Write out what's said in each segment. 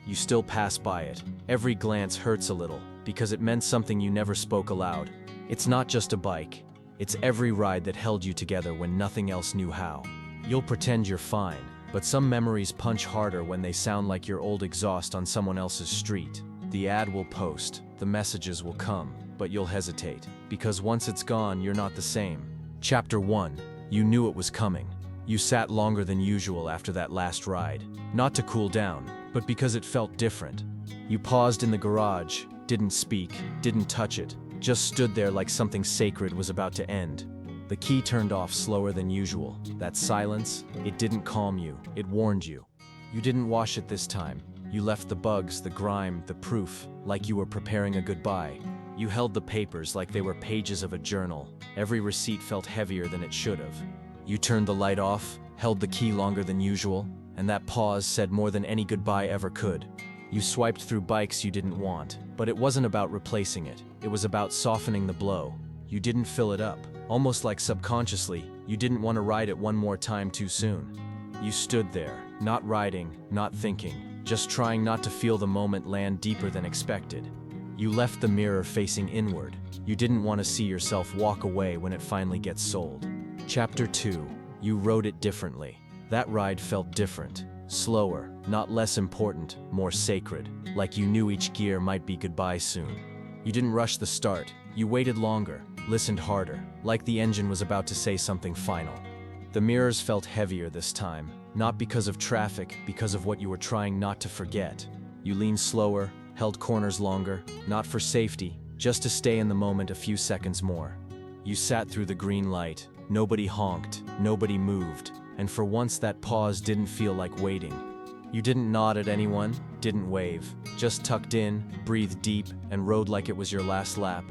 you still pass by it. Every glance hurts a little, because it meant something you never spoke aloud. It's not just a bike. It's every ride that held you together when nothing else knew how. You'll pretend you're fine, but some memories punch harder when they sound like your old exhaust on someone else's street. The ad will post, the messages will come, but you'll hesitate, because once it's gone, you're not the same. Chapter 1. You knew it was coming. You sat longer than usual after that last ride, not to cool down, but because it felt different. You paused in the garage, didn't speak, didn't touch it, just stood there like something sacred was about to end. The key turned off slower than usual. That silence, it didn't calm you, it warned you. You didn't wash it this time. You left the bugs, the grime, the proof, like you were preparing a goodbye. You held the papers like they were pages of a journal. Every receipt felt heavier than it should have. You turned the light off, held the key longer than usual, and that pause said more than any goodbye ever could. You swiped through bikes you didn't want, but it wasn't about replacing it. It was about softening the blow. You didn't fill it up. Almost like subconsciously, you didn't want to ride it one more time too soon. You stood there, not riding, not thinking, just trying not to feel the moment land deeper than expected. You left the mirror facing inward. You didn't want to see yourself walk away when it finally gets sold. Chapter 2. You rode it differently. That ride felt different. Slower, not less important, more sacred, like you knew each gear might be goodbye soon. You didn't rush the start. You waited longer, listened harder, like the engine was about to say something final. The mirrors felt heavier this time, not because of traffic, because of what you were trying not to forget. You leaned slower, held corners longer, not for safety, just to stay in the moment a few seconds more. You sat through the green light. Nobody honked, nobody moved, and for once that pause didn't feel like waiting. You didn't nod at anyone, didn't wave, just tucked in, breathed deep, and rode like it was your last lap.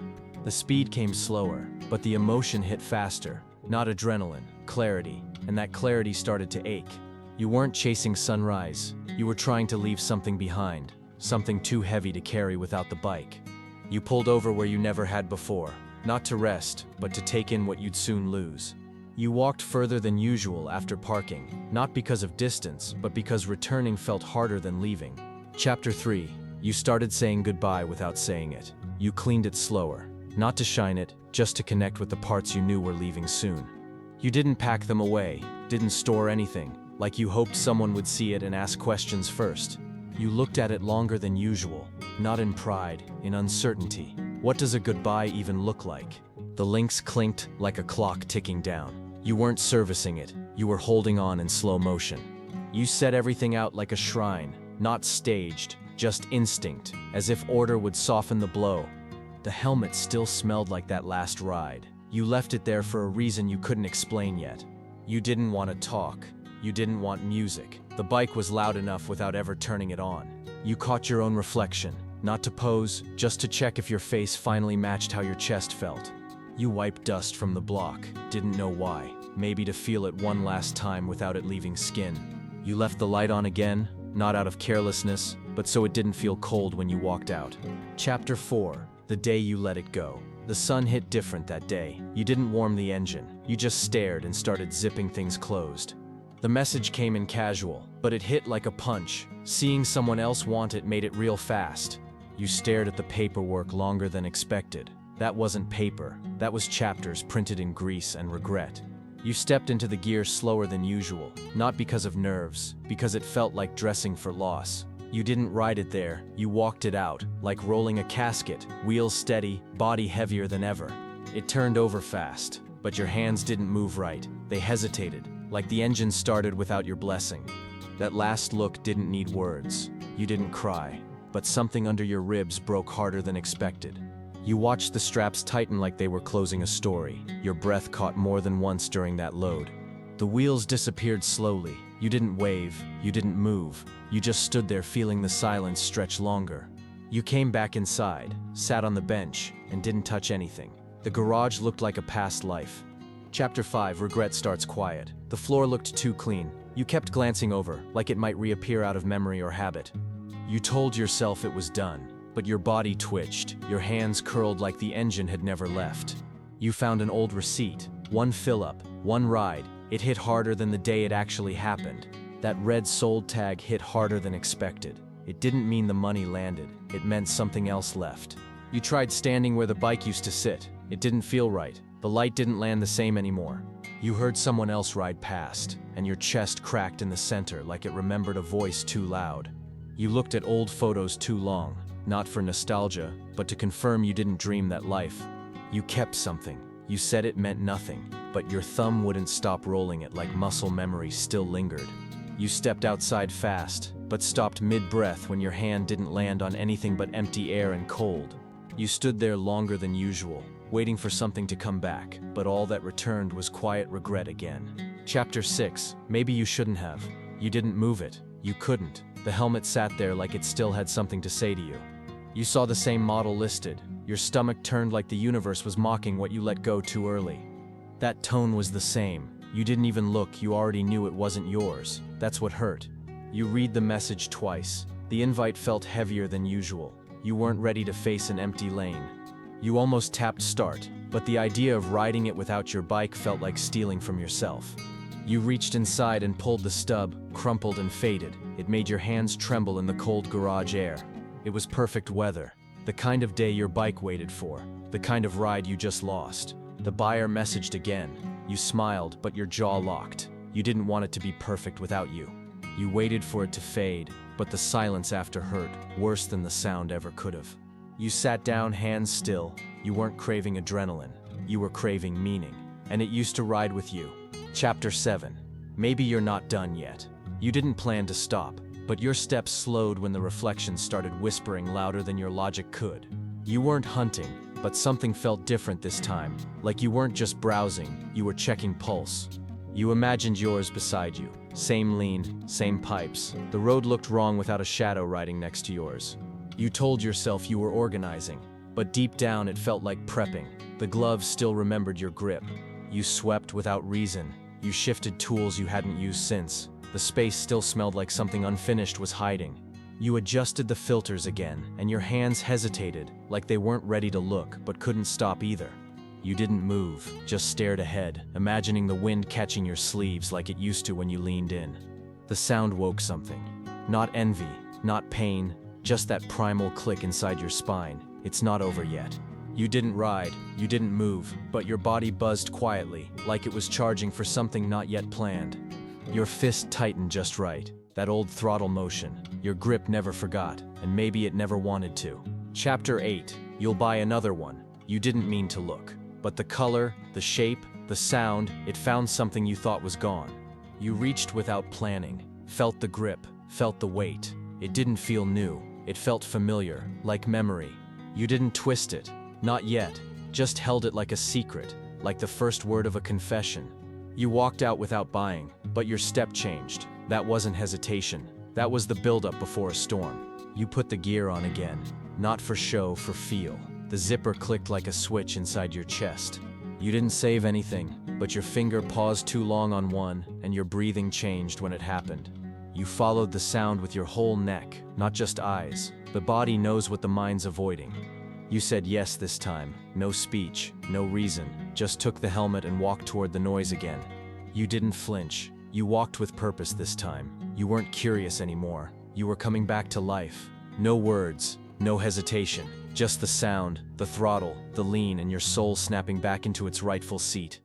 The speed came slower, but the emotion hit faster. Not adrenaline, clarity, and that clarity started to ache. You weren't chasing sunrise. You were trying to leave something behind, something too heavy to carry without the bike. You pulled over where you never had before, not to rest, but to take in what you'd soon lose. You walked further than usual after parking, not because of distance, but because returning felt harder than leaving. Chapter 3. You started saying goodbye without saying it. You cleaned it slower, not to shine it, just to connect with the parts you knew were leaving soon. You didn't pack them away, didn't store anything, like you hoped someone would see it and ask questions first. You looked at it longer than usual, not in pride, in uncertainty. What does a goodbye even look like? The links clinked like a clock ticking down. You weren't servicing it, you were holding on in slow motion. You set everything out like a shrine, not staged, just instinct, as if order would soften the blow. The helmet still smelled like that last ride. You left it there for a reason you couldn't explain yet. You didn't want to talk. You didn't want music. The bike was loud enough without ever turning it on. You caught your own reflection, not to pose, just to check if your face finally matched how your chest felt. You wiped dust from the block, didn't know why. Maybe to feel it one last time without it leaving skin. You left the light on again, not out of carelessness, but so it didn't feel cold when you walked out. Chapter 4. The day you let it go. The sun hit different that day. You didn't warm the engine. You just stared and started zipping things closed. The message came in casual, but it hit like a punch. Seeing someone else want it made it real fast. You stared at the paperwork longer than expected. That wasn't paper. That was chapters printed in grease and regret. You stepped into the gear slower than usual, not because of nerves, because it felt like dressing for loss. You didn't ride it there, you walked it out, like rolling a casket, wheels steady, body heavier than ever. It turned over fast, but your hands didn't move right. They hesitated, like the engine started without your blessing. That last look didn't need words. You didn't cry, but something under your ribs broke harder than expected. You watched the straps tighten like they were closing a story. Your breath caught more than once during that load. The wheels disappeared slowly. You didn't wave, you didn't move. You just stood there feeling the silence stretch longer. You came back inside, sat on the bench, and didn't touch anything. The garage looked like a past life. Chapter 5. Regret starts quiet. The floor looked too clean. You kept glancing over, like it might reappear out of memory or habit. You told yourself it was done. But your body twitched, your hands curled like the engine had never left. You found an old receipt, one fill-up, one ride. It hit harder than the day it actually happened. That red sold tag hit harder than expected. It didn't mean the money landed, it meant something else left. You tried standing where the bike used to sit. It didn't feel right. The light didn't land the same anymore. You heard someone else ride past, and your chest cracked in the center like it remembered a voice too loud. You looked at old photos too long, not for nostalgia, but to confirm you didn't dream that life. You kept something. You said it meant nothing, but your thumb wouldn't stop rolling it like muscle memory still lingered. You stepped outside fast, but stopped mid-breath when your hand didn't land on anything but empty air and cold. You stood there longer than usual, waiting for something to come back, but all that returned was quiet regret again. Chapter 6. Maybe you shouldn't have. You didn't move it. You couldn't. The helmet sat there like it still had something to say to you. You saw the same model listed. Your stomach turned like the universe was mocking what you let go too early. That tone was the same. You didn't even look, you already knew it wasn't yours. That's what hurt. You read the message twice. The invite felt heavier than usual. You weren't ready to face an empty lane. You almost tapped start, but the idea of riding it without your bike felt like stealing from yourself. You reached inside and pulled the stub, crumpled and faded. It made your hands tremble in the cold garage air. It was perfect weather. The kind of day your bike waited for. The kind of ride you just lost. The buyer messaged again. You smiled, but your jaw locked. You didn't want it to be perfect without you. You waited for it to fade, but the silence after hurt, worse than the sound ever could have. You sat down, hands still. You weren't craving adrenaline. You were craving meaning. And it used to ride with you. Chapter 7. Maybe you're not done yet. You didn't plan to stop, but your steps slowed when the reflections started whispering louder than your logic could. You weren't hunting, but something felt different this time, like you weren't just browsing, you were checking pulse. You imagined yours beside you. Same lean, same pipes. The road looked wrong without a shadow riding next to yours. You told yourself you were organizing, but deep down it felt like prepping. The gloves still remembered your grip. You swept without reason. You shifted tools you hadn't used since. The space still smelled like something unfinished was hiding. You adjusted the filters again, and your hands hesitated, like they weren't ready to look, but couldn't stop either. You didn't move, just stared ahead, imagining the wind catching your sleeves like it used to when you leaned in. The sound woke something. Not envy, not pain, just that primal click inside your spine. It's not over yet. You didn't ride, you didn't move, but your body buzzed quietly, like it was charging for something not yet planned. Your fist tightened just right, that old throttle motion. Your grip never forgot, and maybe it never wanted to. Chapter 8. You'll buy another one. You didn't mean to look. But the color, the shape, the sound, it found something you thought was gone. You reached without planning, felt the grip, felt the weight. It didn't feel new. It felt familiar, like memory. You didn't twist it. Not yet. Just held it like a secret, like the first word of a confession. You walked out without buying, but your step changed. That wasn't hesitation. That was the buildup before a storm. You put the gear on again. Not for show, for feel. The zipper clicked like a switch inside your chest. You didn't save anything, but your finger paused too long on one, and your breathing changed when it happened. You followed the sound with your whole neck, not just eyes. The body knows what the mind's avoiding. You said yes this time. No speech, no reason. Just took the helmet and walked toward the noise again. You didn't flinch. You walked with purpose this time. You weren't curious anymore. You were coming back to life. No words, no hesitation. Just the sound, the throttle, the lean, and your soul snapping back into its rightful seat.